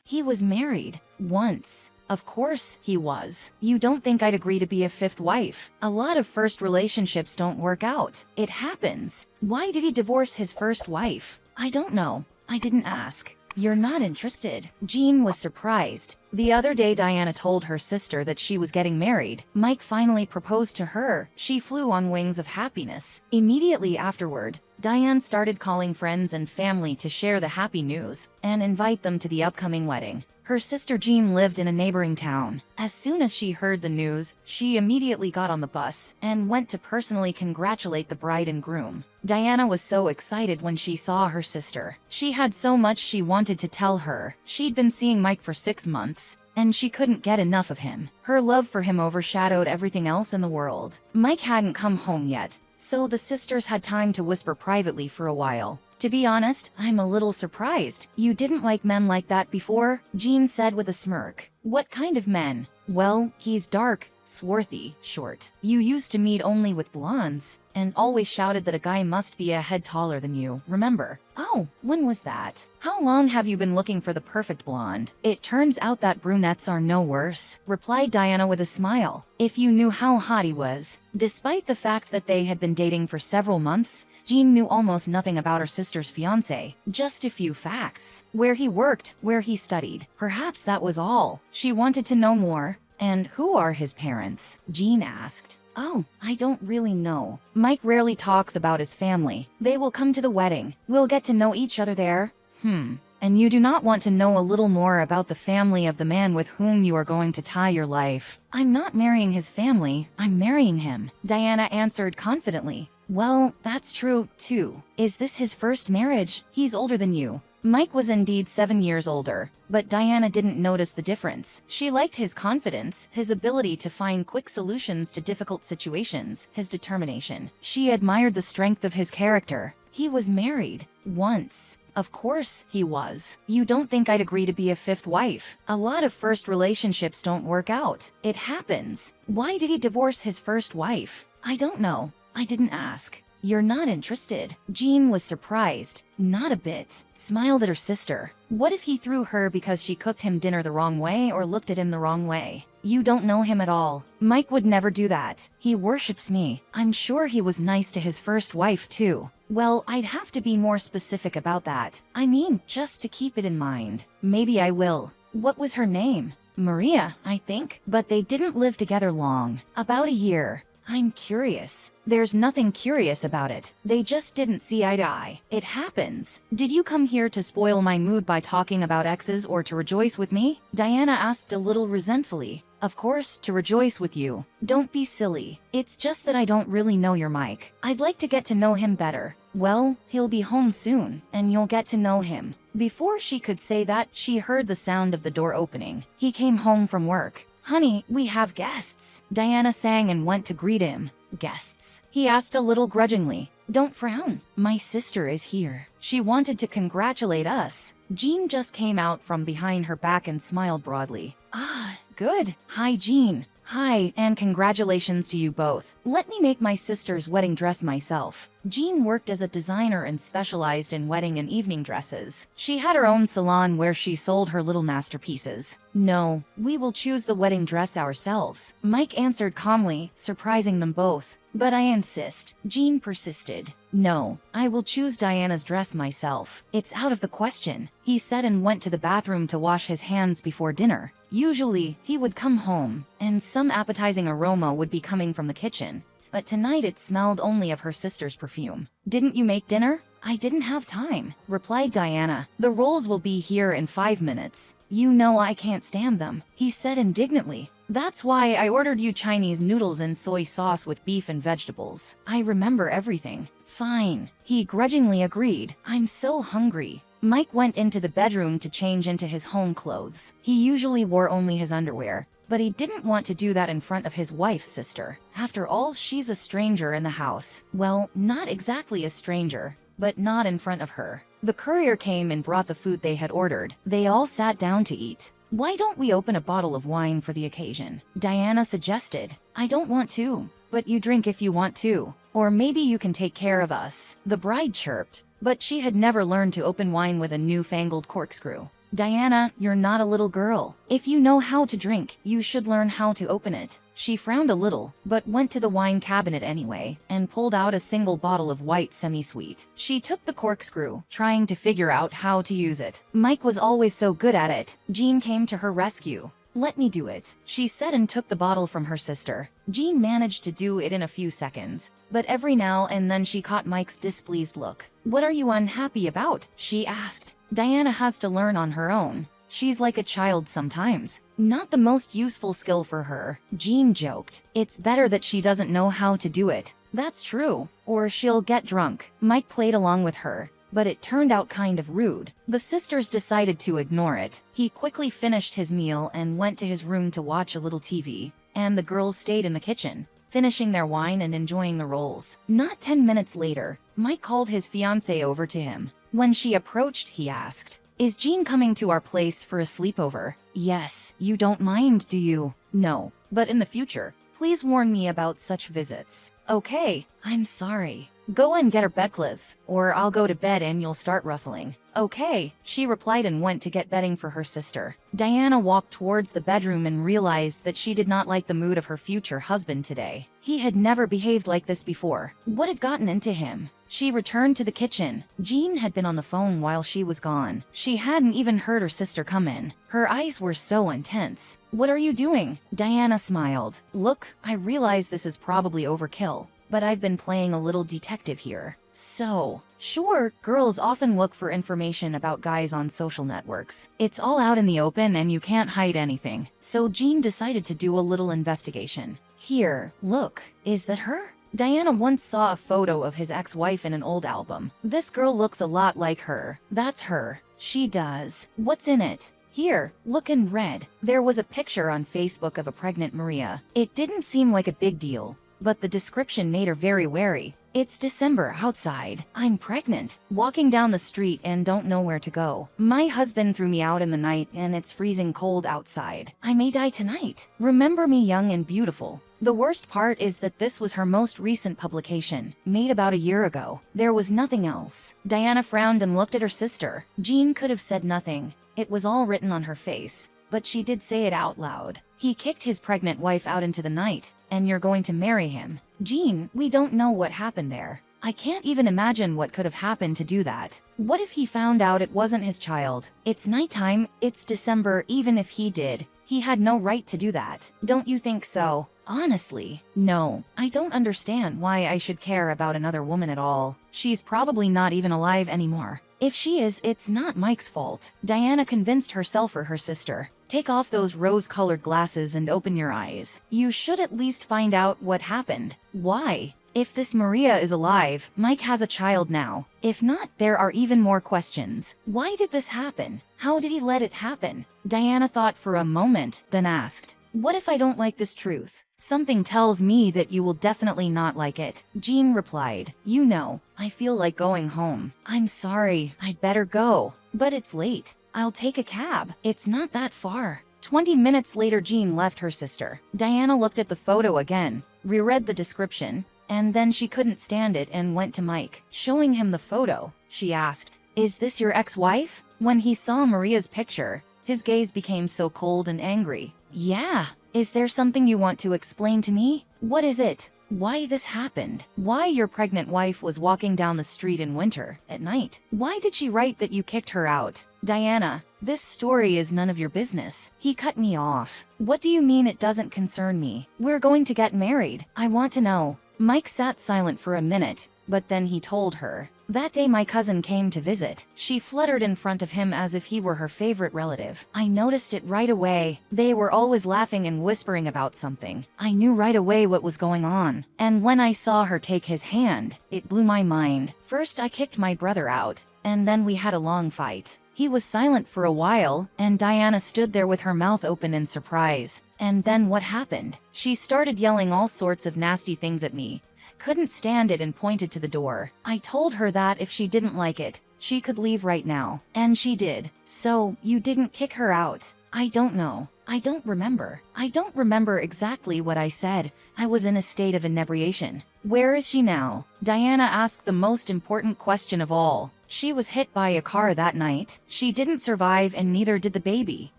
He was married. Once. Of course he was. You don't think I'd agree to be a fifth wife? A lot of first relationships don't work out. It happens. Why did he divorce his first wife? I don't know. I didn't ask. You're not interested. Jean was surprised. The other day Diana told her sister that she was getting married. Mike finally proposed to her. She flew on wings of happiness. Immediately afterward, Diane started calling friends and family to share the happy news and invite them to the upcoming wedding. Her sister Jean lived in a neighboring town. As soon as she heard the news, she immediately got on the bus and went to personally congratulate the bride and groom. Diana was so excited when she saw her sister. She had so much she wanted to tell her. She'd been seeing Mike for 6 months, and she couldn't get enough of him. Her love for him overshadowed everything else in the world. Mike hadn't come home yet, so the sisters had time to whisper privately for a while. To be honest, I'm a little surprised. You didn't like men like that before? Jean said with a smirk. What kind of men? Well, he's dark, swarthy, short. You used to meet only with blondes, and always shouted that a guy must be a head taller than you, remember? Oh, when was that? How long have you been looking for the perfect blonde? It turns out that brunettes are no worse, replied Diana with a smile. If you knew how hot he was. Despite the fact that they had been dating for several months, Jean knew almost nothing about her sister's fiancé. Just a few facts. Where he worked, where he studied. Perhaps that was all. She wanted to know more. And who are his parents? Jean asked. Oh, I don't really know. Mike rarely talks about his family. They will come to the wedding. We'll get to know each other there. And you do not want to know a little more about the family of the man with whom you are going to tie your life? I'm not marrying his family. I'm marrying him, Diana answered confidently. Well, that's true, too. Is this his first marriage? He's older than you. Mike was indeed 7 years older, but Diana didn't notice the difference. She liked his confidence, his ability to find quick solutions to difficult situations, his determination. She admired the strength of his character. He was married. Once. Of course he was. You don't think I'd agree to be a fifth wife? A lot of first relationships don't work out. It happens. Why did he divorce his first wife? I don't know. I didn't ask. You're not interested. Jean was surprised. Not a bit. Smiled at her sister. What if he threw her because she cooked him dinner the wrong way or looked at him the wrong way? You don't know him at all. Mike would never do that. He worships me. I'm sure he was nice to his first wife too. Well, I'd have to be more specific about that. I mean, just to keep it in mind. Maybe I will. What was her name? Maria, I think. But they didn't live together long. About a year. I'm curious. There's nothing curious about it. They just didn't see eye to eye. It happens. Did you come here to spoil my mood by talking about exes or to rejoice with me? Diana asked a little resentfully. Of course, to rejoice with you. Don't be silly. It's just that I don't really know your Mike. I'd like to get to know him better. Well, he'll be home soon, and you'll get to know him. Before she could say that, she heard the sound of the door opening. He came home from work. Honey, we have guests. Diana sang and went to greet him. Guests? He asked a little grudgingly. Don't frown. My sister is here. She wanted to congratulate us. Jean just came out from behind her back and smiled broadly. Ah, good. Hi, Jean. Hi, and congratulations to you both. Let me make my sister's wedding dress myself. Jean worked as a designer and specialized in wedding and evening dresses. She had her own salon where she sold her little masterpieces. No, we will choose the wedding dress ourselves, Mike answered calmly, surprising them both. But I insist. Jean persisted. No, I will choose Diana's dress myself. It's out of the question, he said and went to the bathroom to wash his hands before dinner. Usually, he would come home, and some appetizing aroma would be coming from the kitchen. But tonight it smelled only of her sister's perfume. Didn't you make dinner? I didn't have time, replied Diana. The rolls will be here in 5 minutes. You know I can't stand them, he said indignantly. That's why I ordered you Chinese noodles and soy sauce with beef and vegetables. I remember everything. Fine, he grudgingly agreed. I'm so hungry. Mike went into the bedroom to change into his home clothes. He usually wore only his underwear, but he didn't want to do that in front of his wife's sister. After all, she's a stranger in the house. Well, not exactly a stranger, but not in front of her. The courier came and brought the food they had ordered. They all sat down to eat. Why don't we open a bottle of wine for the occasion? Diana suggested. I don't want to, but you drink if you want to. Or maybe you can take care of us. The bride chirped, but she had never learned to open wine with a newfangled corkscrew. Diana, you're not a little girl. If you know how to drink, you should learn how to open it. She frowned a little, but went to the wine cabinet anyway, and pulled out a single bottle of white semi-sweet. She took the corkscrew, trying to figure out how to use it. Mike was always so good at it. Jean came to her rescue. "Let me do it," she said, and took the bottle from her sister. Jean managed to do it in a few seconds, but every now and then she caught Mike's displeased look. "What are you unhappy about?" she asked. Diana has to learn on her own. She's like a child sometimes. Not the most useful skill for her, Jean joked. It's better that she doesn't know how to do it. That's true. Or she'll get drunk. Mike played along with her, but it turned out kind of rude. The sisters decided to ignore it. He quickly finished his meal and went to his room to watch a little TV, and the girls stayed in the kitchen, finishing their wine and enjoying the rolls. Not 10 minutes later, Mike called his fiancée over to him. When she approached, he asked, "Is Jean coming to our place for a sleepover?" "Yes. You don't mind, do you?" "No. But in the future, please warn me about such visits." "Okay. I'm sorry. Go and get her bedclothes, or I'll go to bed and you'll start rustling." "Okay," she replied and went to get bedding for her sister. Diana walked towards the bedroom and realized that she did not like the mood of her future husband today. He had never behaved like this before. What had gotten into him? She returned to the kitchen. Jean had been on the phone while she was gone. She hadn't even heard her sister come in. Her eyes were so intense. "What are you doing?" Diana smiled. "Look, I realize this is probably overkill, but I've been playing a little detective here." "So, sure, girls often look for information about guys on social networks. It's all out in the open and you can't hide anything. So Jean decided to do a little investigation. Here, look, is that her?" Diana once saw a photo of his ex-wife in an old album. "This girl looks a lot like her." "That's her." "She does. What's in it?" "Here, look in red." There was a picture on Facebook of a pregnant Maria. It didn't seem like a big deal, but the description made her very wary. "It's December outside. I'm pregnant. Walking down the street and don't know where to go. My husband threw me out in the night and it's freezing cold outside. I may die tonight. Remember me young and beautiful." The worst part is that this was her most recent publication, made about a year ago. There was nothing else. Diana frowned and looked at her sister. Jean could have said nothing. It was all written on her face, but she did say it out loud. "He kicked his pregnant wife out into the night, and you're going to marry him." "Jean, we don't know what happened there. I can't even imagine what could have happened to do that. What if he found out it wasn't his child? It's nighttime, it's December. Even if he did, he had no right to do that. Don't you think so?" "Honestly, no. I don't understand why I should care about another woman at all. She's probably not even alive anymore. If she is, it's not Mike's fault." Diana convinced herself or her sister. "Take off those rose-colored glasses and open your eyes. You should at least find out what happened." "Why? If this Maria is alive, Mike has a child now. If not, there are even more questions. Why did this happen? How did he let it happen?" Diana thought for a moment, then asked, "What if I don't like this truth?" "Something tells me that you will definitely not like it," Jean replied. "You know, I feel like going home." "I'm sorry, I'd better go." "But it's late. I'll take a cab. It's not that far." 20 minutes later, Jean left her sister. Diana looked at the photo again, reread the description, and then she couldn't stand it and went to Mike. Showing him the photo, she asked, "Is this your ex-wife?" When he saw Maria's picture, his gaze became so cold and angry. "Yeah. Is there something you want to explain to me?" "What is it? Why this happened? Why your pregnant wife was walking down the street in winter, at night? Why did she write that you kicked her out?" "Diana, this story is none of your business." He cut me off. "What do you mean it doesn't concern me? We're going to get married. I want to know." Mike sat silent for a minute, but then he told her. "That day my cousin came to visit. She fluttered in front of him as if he were her favorite relative. I noticed it right away. They were always laughing and whispering about something. I knew right away what was going on. And when I saw her take his hand, it blew my mind. First I kicked my brother out, and then we had a long fight." He was silent for a while, and Diana stood there with her mouth open in surprise. "And then what happened?" "She started yelling all sorts of nasty things at me. Couldn't stand it and pointed to the door. I told her that if she didn't like it, she could leave right now. And she did." "So, you didn't kick her out?" "I don't know. I don't remember. I don't remember exactly what I said. I was in a state of inebriation." "Where is she now?" Diana asked the most important question of all. She was hit by a car that night. She didn't survive and neither did the baby.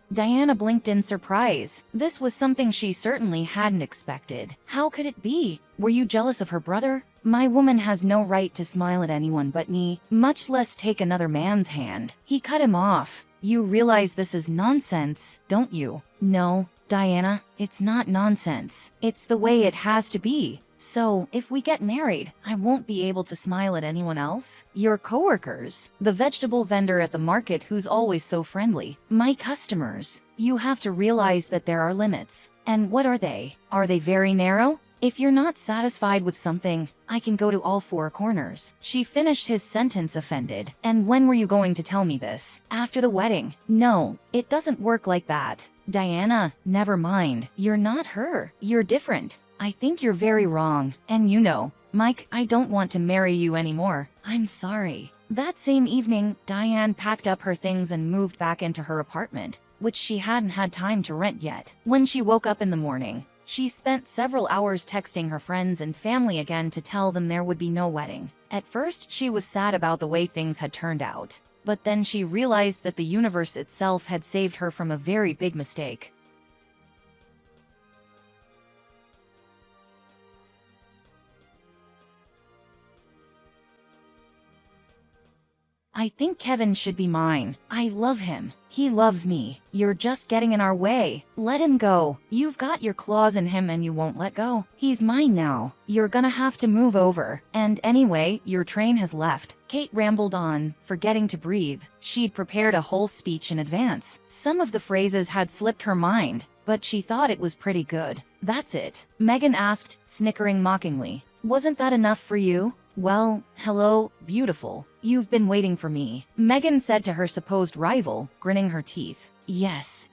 Diana blinked in surprise. This was something she certainly hadn't expected. How could it be? Were you jealous of her brother? My woman has no right to smile at anyone but me, much less take another man's hand. He cut him off. You realize this is nonsense, don't you? No, Diana, it's not nonsense. It's the way it has to be. So, if we get married, I won't be able to smile at anyone else? Your coworkers, the vegetable vendor at the market who's always so friendly, my customers. You have to realize that there are limits. And what are they? Are they very narrow? If you're not satisfied with something, I can go to all four corners. She finished his sentence offended. And when were you going to tell me this? After the wedding. No, it doesn't work like that. Diana, never mind. You're not her. You're different. I think you're very wrong. And you know, Mike, I don't want to marry you anymore. I'm sorry. That same evening, Diane packed up her things and moved back into her apartment, which she hadn't had time to rent yet. When she woke up in the morning, she spent several hours texting her friends and family again to tell them there would be no wedding. At first, she was sad about the way things had turned out, but then she realized that the universe itself had saved her from a very big mistake. I think Kevin should be mine. I love him. He loves me. You're just getting in our way. Let him go. You've got your claws in him and you won't let go. He's mine now. You're gonna have to move over. And anyway, your train has left. Kate rambled on, forgetting to breathe. She'd prepared a whole speech in advance. Some of the phrases had slipped her mind, but she thought it was pretty good. That's it. Megan asked, snickering mockingly. Wasn't that enough for you? Well, hello, beautiful. You've been waiting for me, Megan said to her supposed rival, grinning her teeth. Yes,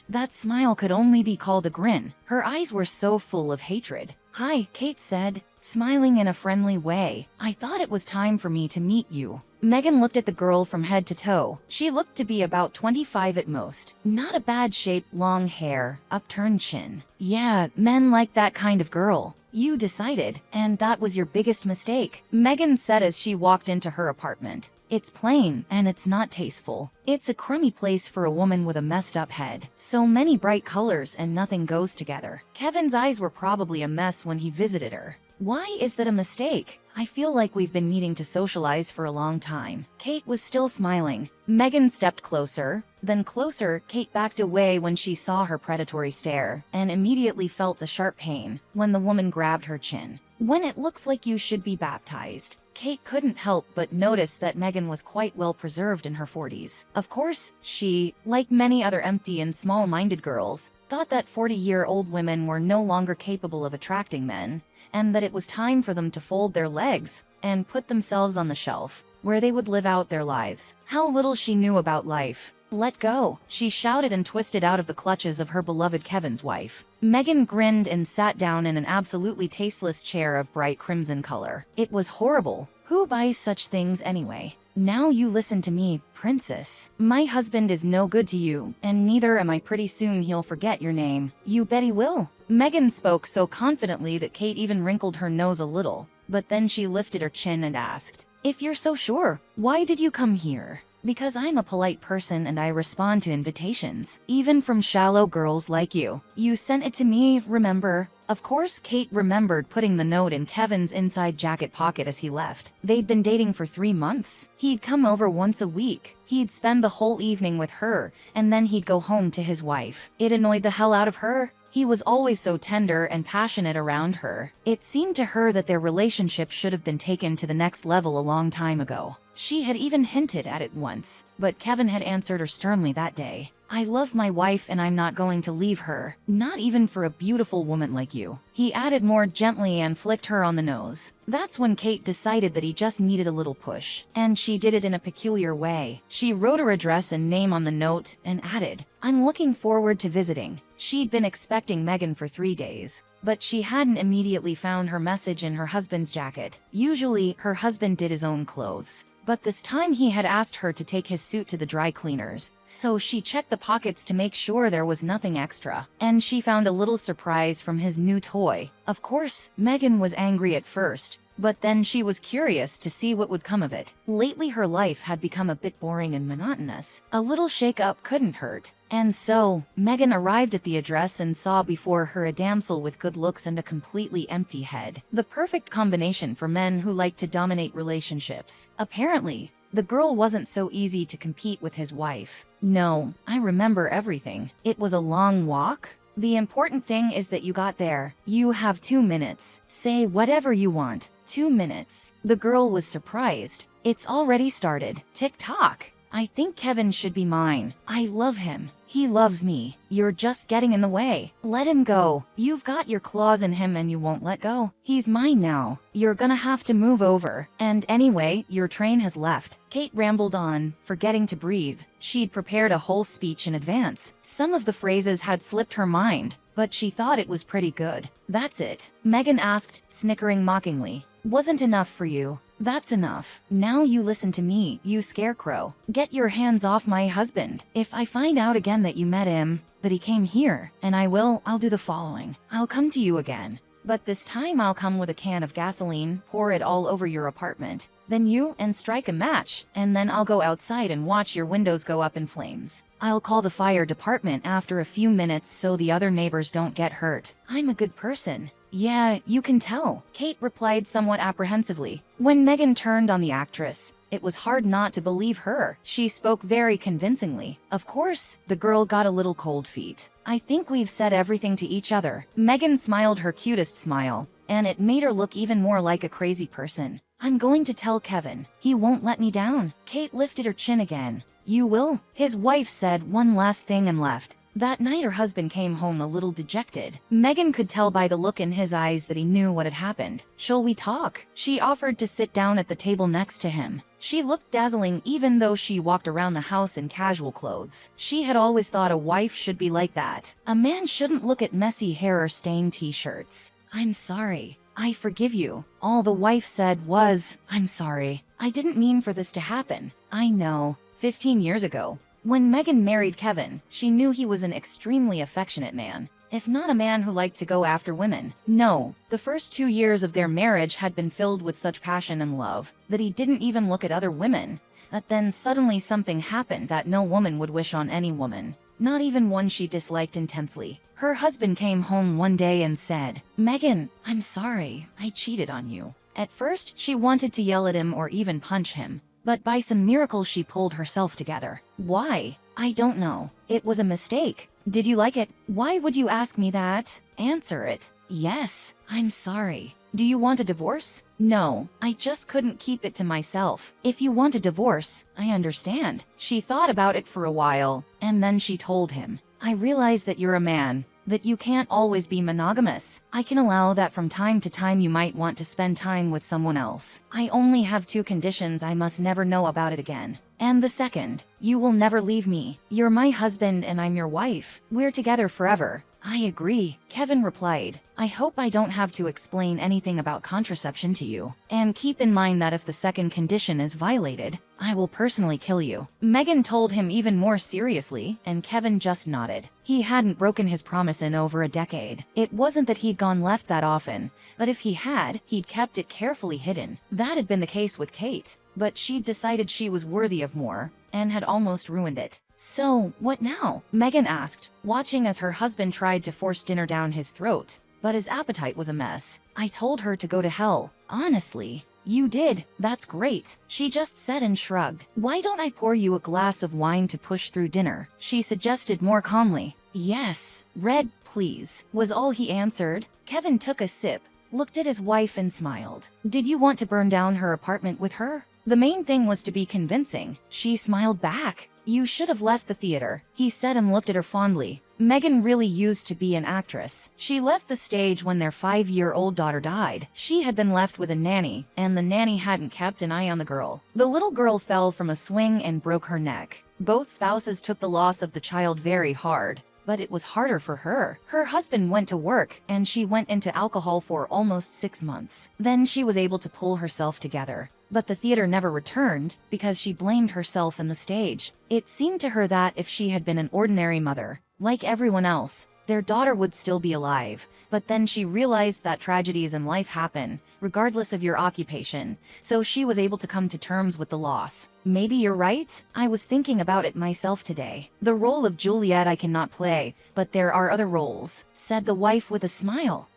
that smile could only be called a grin. Her eyes were so full of hatred. Hi, Kate said, smiling in a friendly way. I thought it was time for me to meet you. Megan looked at the girl from head to toe. She looked to be about 25 at most. Not a bad shape, long hair, upturned chin. Yeah, men like that kind of girl. You decided, and that was your biggest mistake, Megan said as she walked into her apartment. It's plain, and it's not tasteful. It's a crummy place for a woman with a messed up head. So many bright colors and nothing goes together. Kevin's eyes were probably a mess when he visited her. Why is that a mistake? I feel like we've been needing to socialize for a long time. Kate was still smiling. Megan stepped closer. Then closer, Kate backed away when she saw her predatory stare, and immediately felt a sharp pain when the woman grabbed her chin. When it looks like you should be baptized. Kate couldn't help but notice that Megan was quite well preserved in her 40s. Of course, she, like many other empty and small-minded girls, thought that 40-year-old women were no longer capable of attracting men, and that it was time for them to fold their legs and put themselves on the shelf, where they would live out their lives. How little she knew about life. Let go, she shouted and twisted out of the clutches of her beloved Kevin's wife. Megan grinned and sat down in an absolutely tasteless chair of bright crimson color. It was horrible. Who buys such things anyway? Now you listen to me, princess. My husband is no good to you, and neither am I. Pretty soon he'll forget your name. You bet he will. Megan spoke so confidently that Kate even wrinkled her nose a little, but then she lifted her chin and asked, if you're so sure, why did you come here? Because I'm a polite person and I respond to invitations, even from shallow girls like you. You sent it to me, remember? Of course, Kate remembered putting the note in Kevin's inside jacket pocket as he left. They'd been dating for 3 months. He'd come over once a week. He'd spend the whole evening with her, and then he'd go home to his wife. It annoyed the hell out of her. He was always so tender and passionate around her. It seemed to her that their relationship should have been taken to the next level a long time ago. She had even hinted at it once, but Kevin had answered her sternly that day. I love my wife and I'm not going to leave her, not even for a beautiful woman like you. He added more gently and flicked her on the nose. That's when Kate decided that he just needed a little push. And she did it in a peculiar way. She wrote her address and name on the note and added, I'm looking forward to visiting. She'd been expecting Megan for 3 days, but she hadn't immediately found her message in her husband's jacket. Usually, her husband did his own clothes, but this time he had asked her to take his suit to the dry cleaners. So she checked the pockets to make sure there was nothing extra, and she found a little surprise from his new toy. Of course, Megan was angry at first, but then she was curious to see what would come of it. Lately her life had become a bit boring and monotonous. A little shake-up couldn't hurt. And so, Megan arrived at the address and saw before her a damsel with good looks and a completely empty head. The perfect combination for men who like to dominate relationships. Apparently, the girl wasn't so easy to compete with his wife. No, I remember everything. It was a long walk. The important thing is that you got there. You have 2 minutes. Say whatever you want. 2 minutes. The girl was surprised. It's already started. Tick-tock. I think Kevin should be mine. I love him. He loves me. You're just getting in the way. Let him go. You've got your claws in him and you won't let go. He's mine now. You're gonna have to move over. And anyway, your train has left. Kate rambled on, forgetting to breathe. She'd prepared a whole speech in advance. Some of the phrases had slipped her mind, but she thought it was pretty good. That's it. Megan asked, snickering mockingly. Wasn't enough for you. That's enough. Now you listen to me, you scarecrow. Get your hands off my husband. If I find out again that you met him, that he came here, and I'll do the following. I'll come to you again. But this time I'll come with a can of gasoline, pour it all over your apartment. Then you and strike a match, and then I'll go outside and watch your windows go up in flames. I'll call the fire department after a few minutes so the other neighbors don't get hurt. I'm a good person. Yeah, you can tell, Kate replied somewhat apprehensively. When Megan turned on the actress, it was hard not to believe her. She spoke very convincingly. Of course, the girl got a little cold feet. I think we've said everything to each other. Megan smiled her cutest smile, and it made her look even more like a crazy person. I'm going to tell Kevin. He won't let me down. Kate lifted her chin again. You will? His wife said one last thing and left. That night her husband came home a little dejected. Megan could tell by the look in his eyes that he knew what had happened. Shall we talk? She offered to sit down at the table next to him. She looked dazzling even though she walked around the house in casual clothes. She had always thought a wife should be like that. A man shouldn't look at messy hair or stained t-shirts. I'm sorry. I forgive you. All the wife said was, I'm sorry. I didn't mean for this to happen. I know. 15 years ago. When Megan married Kevin, she knew he was an extremely affectionate man, if not a man who liked to go after women. No, the first 2 years of their marriage had been filled with such passion and love that he didn't even look at other women. But then suddenly something happened that no woman would wish on any woman, not even one she disliked intensely. Her husband came home one day and said, Megan, I'm sorry, I cheated on you. At first, she wanted to yell at him or even punch him. But by some miracle she pulled herself together. Why? I don't know. It was a mistake. Did you like it? Why would you ask me that? Answer it. Yes, I'm sorry. Do you want a divorce? No, I just couldn't keep it to myself. If you want a divorce, I understand. She thought about it for a while, and then she told him, I realize that you're a man, that you can't always be monogamous. I can allow that from time to time you might want to spend time with someone else. I only have 2 conditions. I must never know about it again. And the second, you will never leave me. You're my husband and I'm your wife. We're together forever. I agree, Kevin replied. I hope I don't have to explain anything about contraception to you. And keep in mind that if the second condition is violated, I will personally kill you. Megan told him even more seriously, and Kevin just nodded. He hadn't broken his promise in over a decade. It wasn't that he'd gone left that often, but if he had, he'd kept it carefully hidden. That had been the case with Kate, but she'd decided she was worthy of more, and had almost ruined it. So, what now? Megan asked, watching as her husband tried to force dinner down his throat. But his appetite was a mess. I told her to go to hell. Honestly. You did. That's great. She just said and shrugged. Why don't I pour you a glass of wine to push through dinner? She suggested more calmly. Yes. Red, please, was all he answered. Kevin took a sip, looked at his wife and smiled. Did you want to burn down her apartment with her? The main thing was to be convincing. She smiled back. You should have left the theater, he said and looked at her fondly. Megan really used to be an actress. She left the stage when their 5-year-old daughter died. She had been left with a nanny, and the nanny hadn't kept an eye on the girl. The little girl fell from a swing and broke her neck. Both spouses took the loss of the child very hard, but it was harder for her. Her husband went to work, and she went into alcohol for almost 6 months. Then she was able to pull herself together. But the theater never returned because she blamed herself and the stage. It seemed to her that if she had been an ordinary mother, like everyone else, their daughter would still be alive. But then she realized that tragedies in life happen, regardless of your occupation, so she was able to come to terms with the loss. Maybe you're right? I was thinking about it myself today. The role of Juliet I cannot play, but there are other roles, said the wife with a smile.